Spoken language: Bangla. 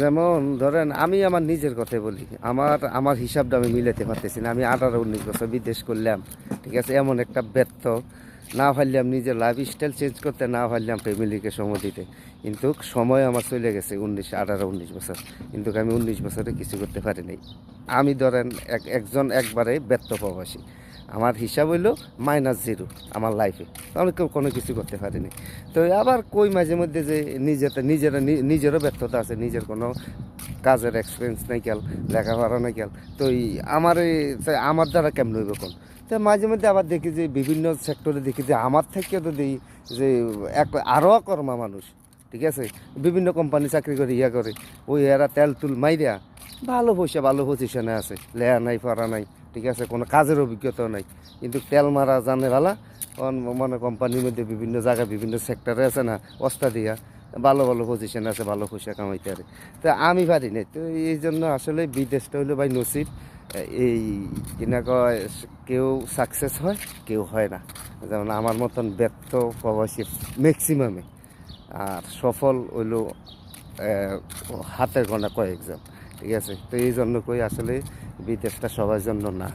যেমন ধরেন আমি আমার নিজের কথাই বলি, আমার হিসাবটা আমি মিলাতে পারতেছি না। আমি 18-19 বছর বিদেশ করলাম, ঠিক আছে, এমন একটা ব্যর্থ, না পারলাম নিজের লাইফস্টাইল চেঞ্জ করতে, না পারলাম ফ্যামিলিকে সময় দিতে। কিন্তু সময় আমার চলে গেছে 18-19 বছর, কিন্তু আমি 19 বছরে কিছু করতে পারি নাই। আমি ধরেন একজন একবারে ব্যর্থ প্রবাসী। আমার হিসাব হইল -0 আমার লাইফে। আমি কোনো কিছু করতে পারিনি। তো আবার কই মাঝে মধ্যে যে নিজেরও ব্যর্থতা আছে, নিজের কোনো কাজের এক্সপিরিয়েন্স নাই গেল, লেখাপড়া নাই গেল। তো আমার দ্বারা কেমন হইব কোন। তো মাঝে মধ্যে আবার দেখি যে বিভিন্ন সেক্টরে দেখি যে আমার থেকে তো দেখি যে আরও কর্মা মানুষ, ঠিক আছে, বিভিন্ন কোম্পানি চাকরি করে করে, ওই এরা তেল তুল মাইরা ভালো পয়সা ভালো পজিশনে আছে, লেয়া নাই পড়া নাই, ঠিক আছে, কোনো কাজের অভিজ্ঞতাও নাই, কিন্তু তেল মারা জানে ভালা। মানে কোম্পানির মধ্যে বিভিন্ন জায়গায় বিভিন্ন সেক্টরে আছে না, অস্তা দিয়া ভালো ভালো পজিশন আছে, ভালো পয়সা কামাইতে পারে। তো আমি পারি না। তো এই জন্য আসলে বিদেশটা হইলো ভাই নসিব। এই কিনা কয়, কেউ সাকসেস হয়, কেউ হয় না। যেমন আমার মতন ব্যর্থ প্রবাসী ম্যাক্সিমামে, আর সফল হইলো হাতের গোনা কয়েকজন, ঠিক আছে। তো এই জন্য কই আসলে বিদেশটা সবার জন্য না।